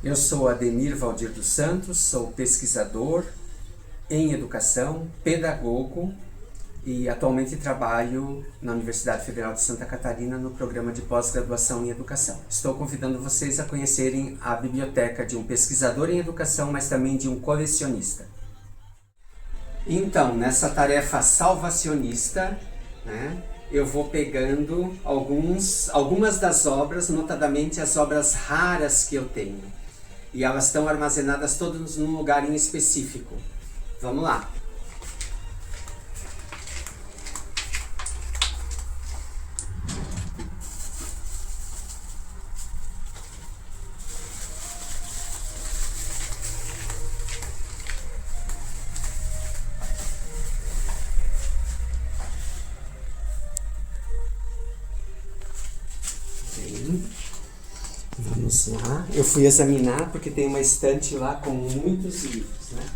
Eu sou Ademir Valdir dos Santos, sou pesquisador em educação, pedagogo e atualmente trabalho na Universidade Federal de Santa Catarina no programa de pós-graduação em educação. Estou convidando vocês a conhecerem a biblioteca de um pesquisador em educação, mas também de um colecionista. Então, nessa tarefa salvacionista, eu vou pegando algumas das obras, notadamente as obras raras que eu tenho. E elas estão armazenadas todas num lugar em específico. Vamos lá. Vamos lá. Eu fui examinar porque tem uma estante lá com muitos livros, né?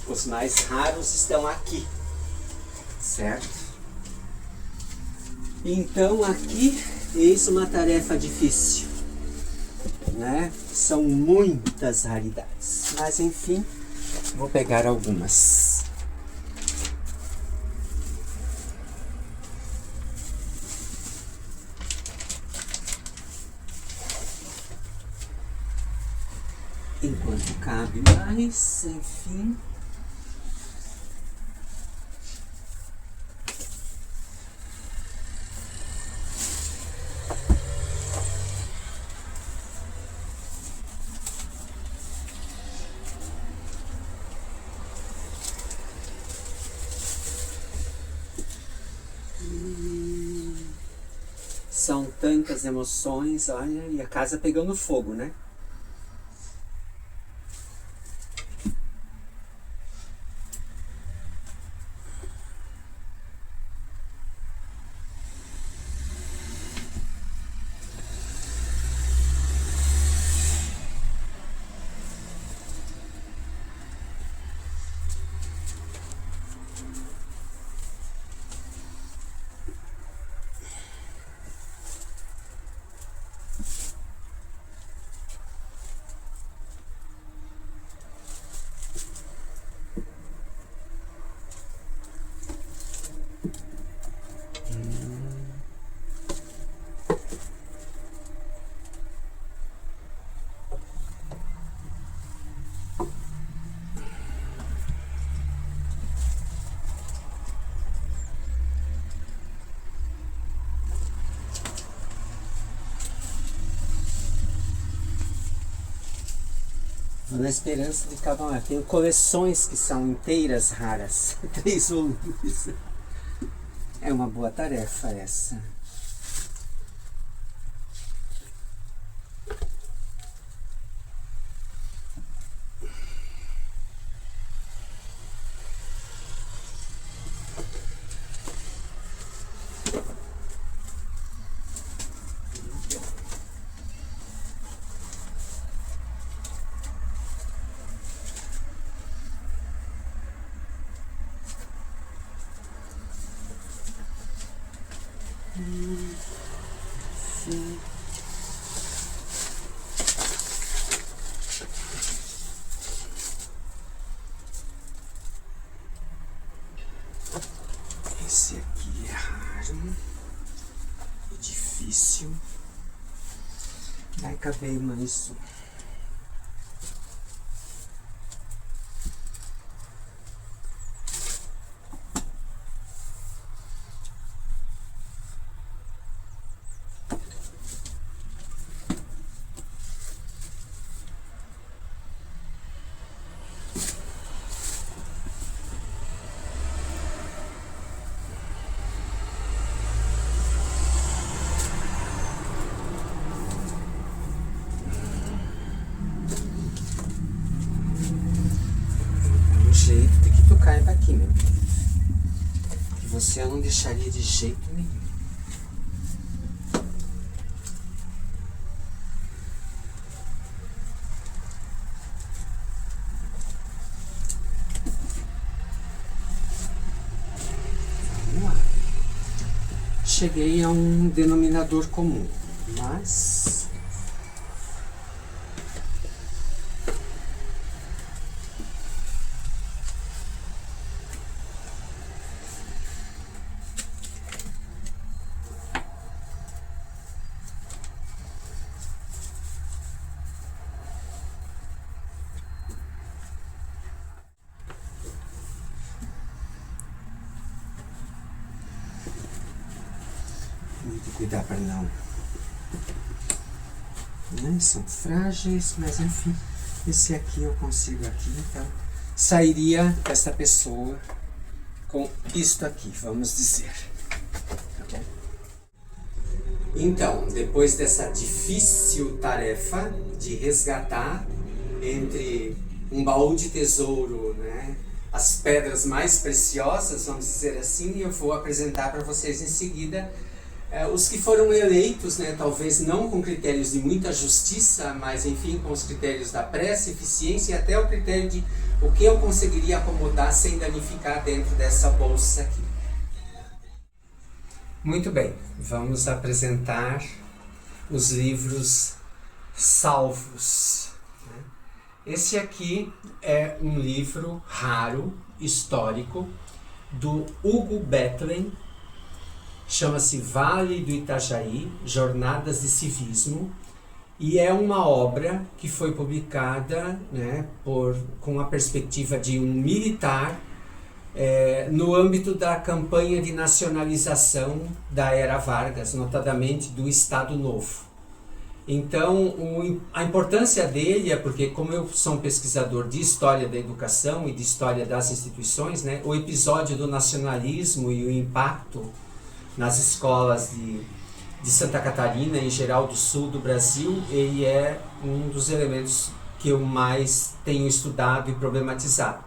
Os mais raros estão aqui, certo? Então aqui, eis uma tarefa difícil, né? São muitas raridades, mas enfim, vou pegar algumas. Enquanto cabe mais, enfim. São tantas emoções, olha, e a casa pegando fogo, né? Vou na esperança de cada uma. Tenho coleções que são inteiras raras. 3 volumes. É uma boa tarefa essa. Sim. Esse aqui é raro e difícil. Vai caber mais um. Jeito de que tu caiba aqui, meu querido. Que você eu não deixaria de jeito nenhum. cheguei a um denominador comum, mas muito cuidar para não, né? São frágeis, mas enfim, esse aqui eu consigo aqui, então sairia essa pessoa com isto aqui, vamos dizer, tá bom? Então, depois dessa difícil tarefa de resgatar entre um baú de tesouro, né, as pedras mais preciosas, vamos dizer assim, eu vou apresentar para vocês em seguida os que foram eleitos, né, talvez não com critérios de muita justiça, mas enfim, com os critérios da pressa, eficiência e até o critério de o que eu conseguiria acomodar sem danificar dentro dessa bolsa aqui. Muito bem, vamos apresentar os livros salvos. Esse aqui é um livro raro, histórico, do Hugo Bethlen, chama-se Vale do Itajaí, Jornadas de Civismo, e é uma obra que foi publicada, né, com a perspectiva de um militar no âmbito da campanha de nacionalização da era Vargas, notadamente do Estado Novo. Então, a importância dele é porque, como eu sou um pesquisador de história da educação e de história das instituições, né, o episódio do nacionalismo e o impacto nas escolas de Santa Catarina, em geral do sul do Brasil, ele é um dos elementos que eu mais tenho estudado e problematizado.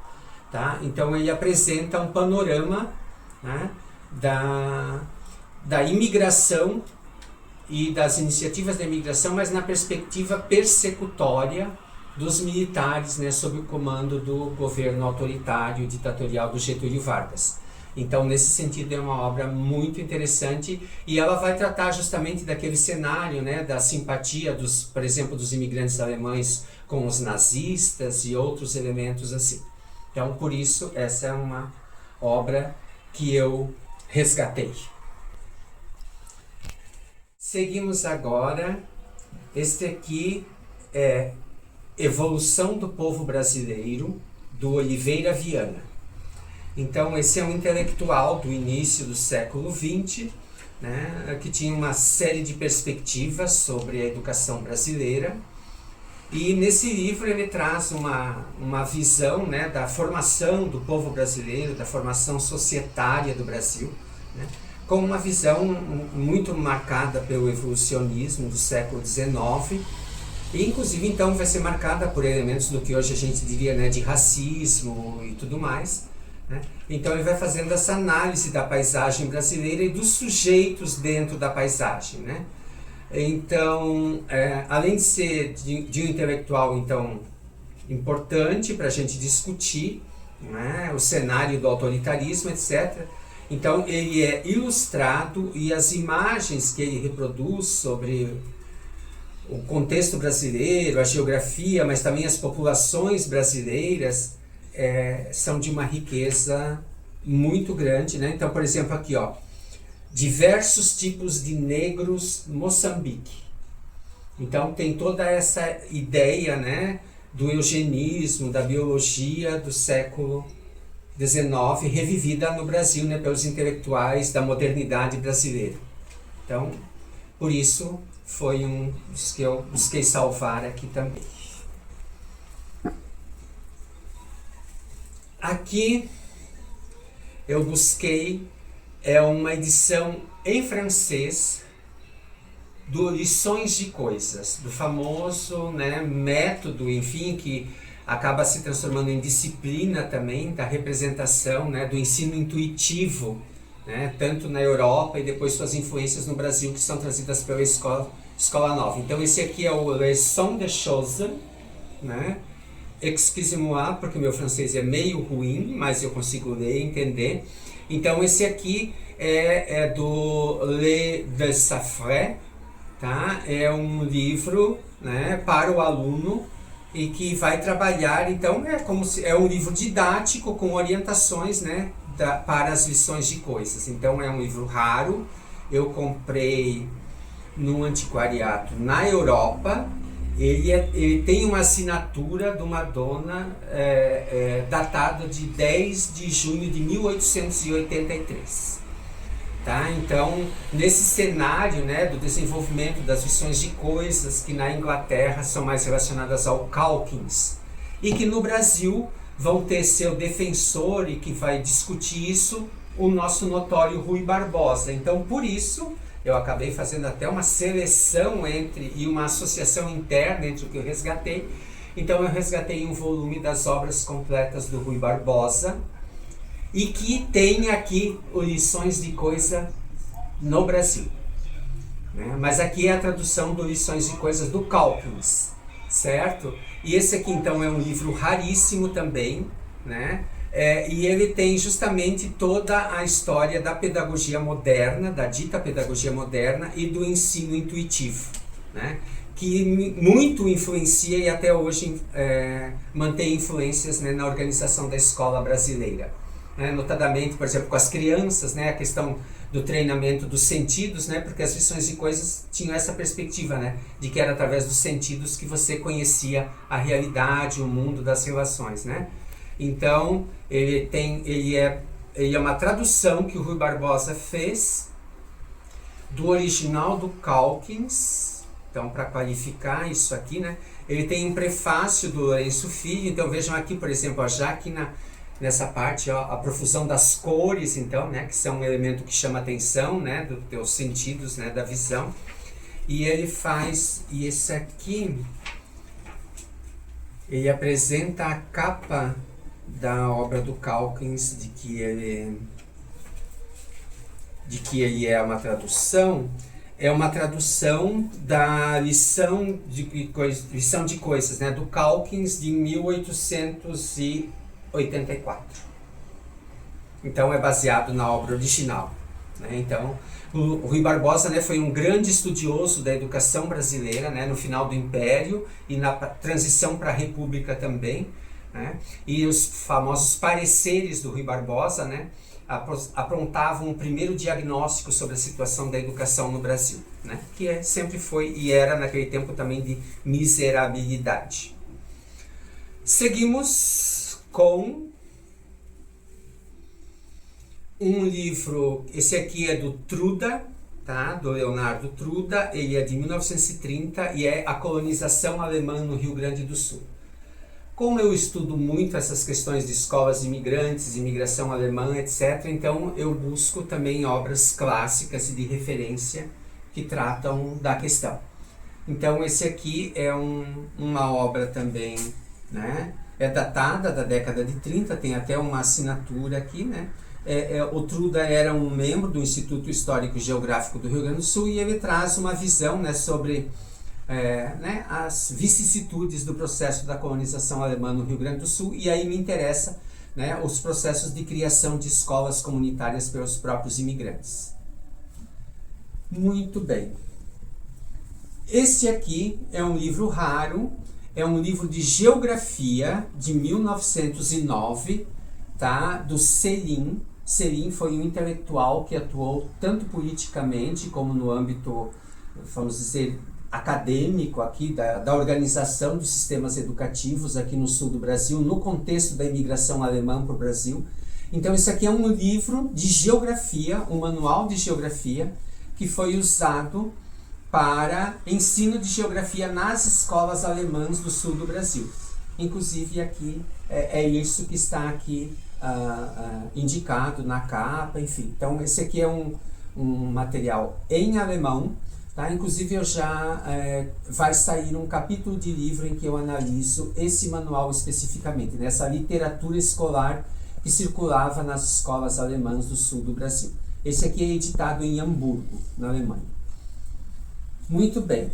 Tá? Então ele apresenta um panorama, né, da imigração e das iniciativas da imigração, mas na perspectiva persecutória dos militares, né, sob o comando do governo autoritário e ditatorial do Getúlio Vargas. Então, nesse sentido, é uma obra muito interessante e ela vai tratar justamente daquele cenário, né, da simpatia, por exemplo, dos imigrantes alemães com os nazistas e outros elementos assim. Então, por isso, essa é uma obra que eu resgatei. Seguimos agora. Este aqui é Evolução do Povo Brasileiro, do Oliveira Viana. Então, esse é um intelectual do início do século XX, né, que tinha uma série de perspectivas sobre a educação brasileira. E nesse livro ele traz uma visão, né, da formação do povo brasileiro, da formação societária do Brasil, né, com uma visão muito marcada pelo evolucionismo do século XIX, e inclusive então vai ser marcada por elementos do que hoje a gente diria, né, de racismo e tudo mais. Né? Então ele vai fazendo essa análise da paisagem brasileira e dos sujeitos dentro da paisagem, né? Então, além de ser de um intelectual então importante para a gente discutir, né, o cenário do autoritarismo, etc., então ele é ilustrado e as imagens que ele reproduz sobre o contexto brasileiro, a geografia, mas também as populações brasileiras, são de uma riqueza muito grande, né? Então, por exemplo, aqui, ó, diversos tipos de negros Moçambique. Então, tem toda essa ideia, né, do eugenismo, da biologia do século XIX, revivida no Brasil, né, pelos intelectuais da modernidade brasileira. Então, por isso, foi um dos que eu busquei salvar aqui também. Aqui eu busquei uma edição em francês do Lições de Coisas, do famoso, né, método, enfim, que acaba se transformando em disciplina também da representação, né, do ensino intuitivo, né, tanto na Europa e depois suas influências no Brasil, que são trazidas pela Escola Nova. Então esse aqui é o Leçon de Choses, né, excusez-moi, porque meu francês é meio ruim, mas eu consigo ler e entender. Então esse aqui é do Le de Safré, tá? É um livro, né, para o aluno e que vai trabalhar, então é como se é um livro didático com orientações, né, para as lições de coisas. Então é um livro raro, eu comprei no antiquariado na Europa. Ele tem uma assinatura de uma dona datado de 10 de junho de 1883. Tá? Então, nesse cenário, né, do desenvolvimento das visões de coisas que na Inglaterra são mais relacionadas ao Calkins e que no Brasil vão ter seu defensor e que vai discutir isso, o nosso notório Rui Barbosa. Então, por isso, eu acabei fazendo até uma seleção e uma associação interna entre o que eu resgatei. Então, eu resgatei um volume das obras completas do Rui Barbosa, e que tem aqui lições de coisa no Brasil, né? Mas aqui é a tradução do Lições de Coisas do Calkins, certo? E esse aqui então é um livro raríssimo também, né? E ele tem justamente toda a história da pedagogia moderna, da dita pedagogia moderna e do ensino intuitivo, né? Que muito influencia e até hoje mantém influências, né, na organização da escola brasileira. Notadamente, por exemplo, com as crianças, né, a questão do treinamento dos sentidos, né, porque as lições de coisas tinham essa perspectiva, né, de que era através dos sentidos que você conhecia a realidade, o mundo das relações, né. Então, ele é uma tradução que o Rui Barbosa fez do original do Calkins. Então, para qualificar isso aqui, né, ele tem um prefácio do Lourenço Filho. Então, vejam aqui, por exemplo, já aqui nessa parte, ó, a profusão das cores, então, né, que são um elemento que chama atenção, né, dos teus sentidos, né, da visão. E ele faz, e esse aqui, ele apresenta a capa da obra do Calkins, de que ele é uma tradução. É uma tradução da lição de coisas, né, do Calkins de 1884. Então é baseado na obra original, né? Então o Rui Barbosa, né, foi um grande estudioso da educação brasileira, né, no final do Império e na transição para a República também, né? E os famosos pareceres do Rui Barbosa, né, aprontavam um primeiro diagnóstico sobre a situação da educação no Brasil, né, que sempre foi e era naquele tempo também de miserabilidade. Seguimos com um livro, esse aqui é do Truda, tá? Do Leonardo Truda, ele é de 1930 e é A Colonização Alemã no Rio Grande do Sul. Como eu estudo muito essas questões de escolas imigrantes, imigração alemã, etc., então eu busco também obras clássicas e de referência que tratam da questão. Então esse aqui é uma obra também, né? É datada da década de 30, tem até uma assinatura aqui, né? O Truda era um membro do Instituto Histórico e Geográfico do Rio Grande do Sul e ele traz uma visão, né, sobre né, as vicissitudes do processo da colonização alemã no Rio Grande do Sul, e aí me interessa, né, os processos de criação de escolas comunitárias pelos próprios imigrantes. Muito bem. Esse aqui é um livro raro, é um livro de geografia de 1909, tá? Do Céline. Céline foi um intelectual que atuou tanto politicamente como no âmbito, vamos dizer, acadêmico aqui, da organização dos sistemas educativos aqui no sul do Brasil, no contexto da imigração alemã para o Brasil. Então, esse aqui é um livro de geografia, um manual de geografia, que foi usado para ensino de geografia nas escolas alemãs do sul do Brasil. Inclusive aqui é isso que está aqui indicado na capa, enfim. Então esse aqui é um material em alemão, tá? Inclusive vai sair um capítulo de livro em que eu analiso esse manual especificamente, nessa literatura escolar que circulava nas escolas alemãs do sul do Brasil. Esse aqui é editado em Hamburgo, na Alemanha. Muito bem.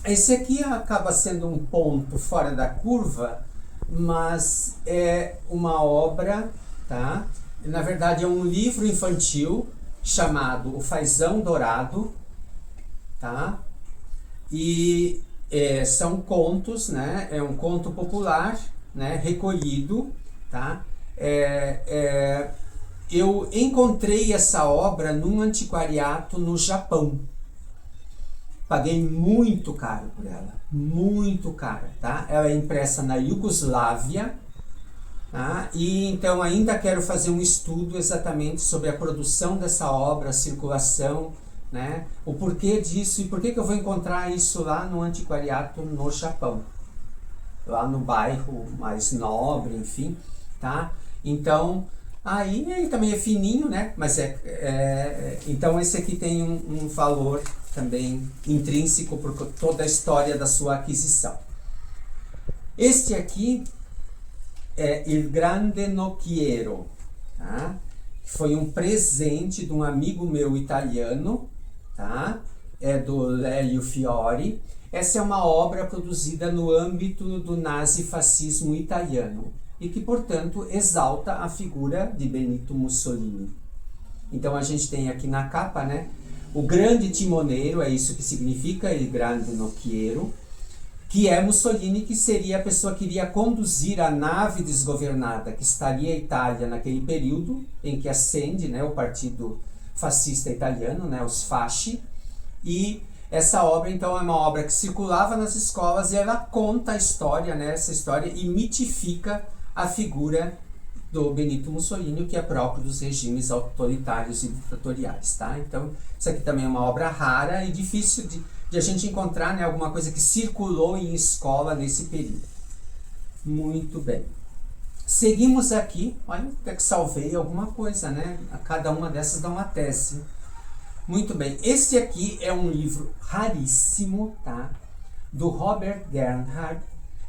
Esse aqui acaba sendo um ponto fora da curva, mas é uma obra, tá? Na verdade é um livro infantil chamado O Fazão Dourado, tá? E são contos, né? É um conto popular, né? Recolhido, tá? Eu encontrei essa obra num antiquariato no Japão. Paguei muito caro por ela, muito cara, tá? Ela é impressa na Iugoslávia, tá? E então ainda quero fazer um estudo exatamente sobre a produção dessa obra, a circulação, né? O porquê disso e por que eu vou encontrar isso lá no antiquariato no Japão, lá no bairro mais nobre, enfim, tá? Então aí ele também é fininho, né? Mas então esse aqui tem um valor também intrínseco por toda a história da sua aquisição. Este aqui é Il Grande Nocchiero, tá? Foi um presente de um amigo meu italiano, tá? É do Lélio Fiori. Essa é uma obra produzida no âmbito do nazifascismo italiano e que, portanto, exalta a figura de Benito Mussolini. Então a gente tem aqui na capa, né, o grande timoneiro, é isso que significa Il Grande Nocchiero, que é Mussolini, que seria a pessoa que iria conduzir a nave desgovernada que estaria a Itália naquele período em que ascende, né, o partido fascista italiano, né, os Fasci. E essa obra, então, é uma obra que circulava nas escolas e ela conta a história, né, essa história, e mitifica a figura do Benito Mussolini, que é próprio dos regimes autoritários e ditatoriais, tá? Então, isso aqui também é uma obra rara e difícil de a gente encontrar, né, alguma coisa que circulou em escola nesse período. Muito bem. Seguimos aqui, olha, até que salvei alguma coisa, né? A cada uma dessas dá uma tese. Muito bem, esse aqui é um livro raríssimo, tá? Do Robert Gernhardt,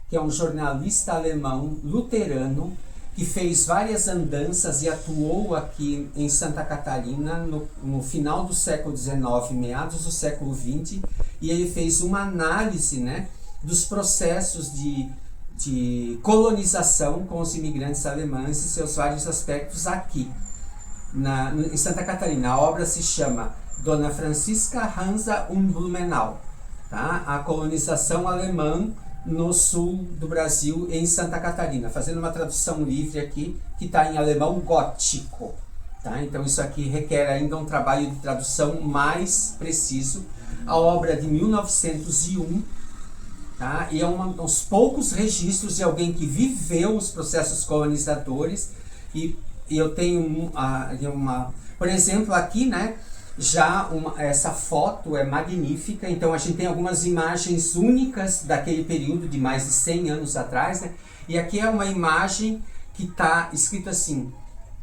que é um jornalista alemão luterano, que fez várias andanças e atuou aqui em Santa Catarina no final do século XIX, meados do século XX, e ele fez uma análise, né, dos processos de colonização com os imigrantes alemães e seus vários aspectos aqui, em Santa Catarina. A obra se chama Dona Francisca Hansa und Blumenau, tá? A colonização alemã no sul do Brasil, em Santa Catarina, fazendo uma tradução livre aqui, que está em alemão gótico, tá? Então isso aqui requer ainda um trabalho de tradução mais preciso. A obra é de 1901, tá? E é um dos poucos registros de alguém que viveu os processos colonizadores, e eu tenho por exemplo, aqui, né, essa foto é magnífica, então a gente tem algumas imagens únicas daquele período de mais de 100 anos atrás, né? E aqui é uma imagem que está escrito assim: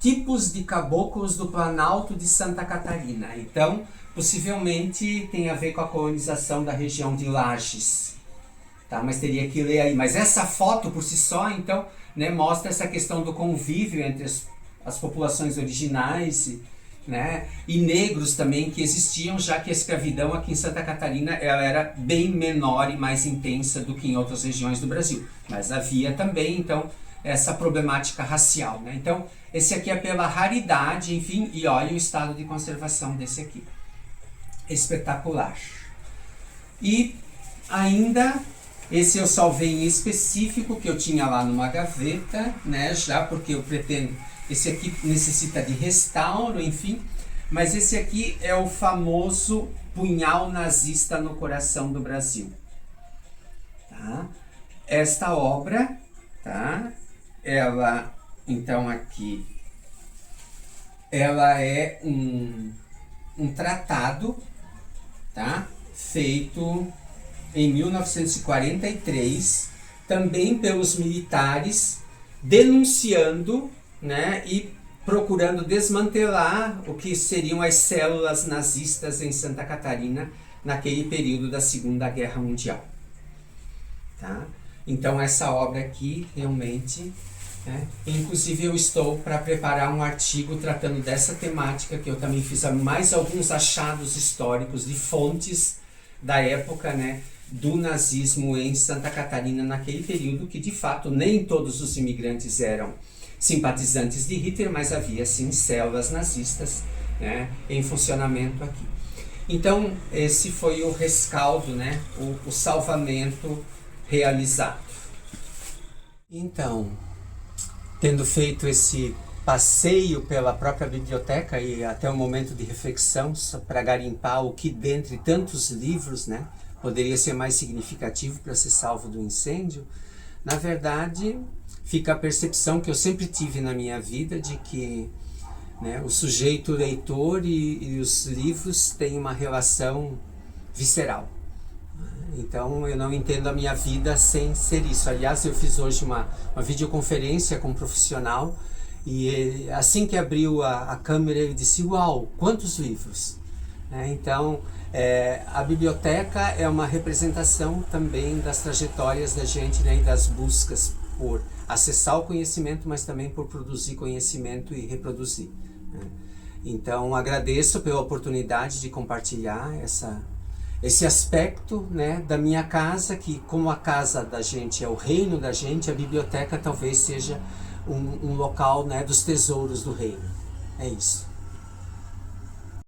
tipos de caboclos do Planalto de Santa Catarina. Então, possivelmente tem a ver com a colonização da região de Lages, tá? Mas teria que ler aí. Mas essa foto por si só, então, né, mostra essa questão do convívio entre as populações originais, né, e negros também que existiam, já que a escravidão aqui em Santa Catarina ela era bem menor e mais intensa do que em outras regiões do Brasil, mas havia também, então, essa problemática racial, né? Então, esse aqui é pela raridade, enfim, e olha o estado de conservação desse aqui, espetacular. E ainda, esse eu salvei em específico, que eu tinha lá numa gaveta, né, já porque eu pretendo. Esse aqui necessita de restauro, enfim, mas esse aqui é o famoso punhal nazista no coração do Brasil, tá? Esta obra, tá? Ela, então aqui, ela é um tratado, tá? Feito em 1943, também pelos militares, denunciando, né, e procurando desmantelar o que seriam as células nazistas em Santa Catarina naquele período da Segunda Guerra Mundial, tá? Então essa obra aqui realmente, né, inclusive eu estou para preparar um artigo tratando dessa temática, que eu também fiz mais alguns achados históricos de fontes da época, né, do nazismo em Santa Catarina naquele período, que de fato nem todos os imigrantes eram simpatizantes de Hitler, mas havia sim células nazistas, né, em funcionamento aqui. Então esse foi o rescaldo, né, o salvamento realizado. Então, tendo feito esse passeio pela própria biblioteca e até um momento de reflexão para garimpar o que dentre tantos livros, né, poderia ser mais significativo para ser salvo do incêndio, na verdade fica a percepção que eu sempre tive na minha vida de que, né, o sujeito leitor e os livros têm uma relação visceral. Então eu não entendo a minha vida sem ser isso. Aliás, eu fiz hoje uma videoconferência com um profissional e assim que abriu a câmera ele disse: uau, quantos livros! Então a biblioteca é uma representação também das trajetórias da gente, né, e das buscas por acessar o conhecimento, mas também por produzir conhecimento e reproduzir, né? Então agradeço pela oportunidade de compartilhar esse aspecto, né, da minha casa, que como a casa da gente é o reino da gente, a biblioteca talvez seja um local, né, dos tesouros do reino. É isso.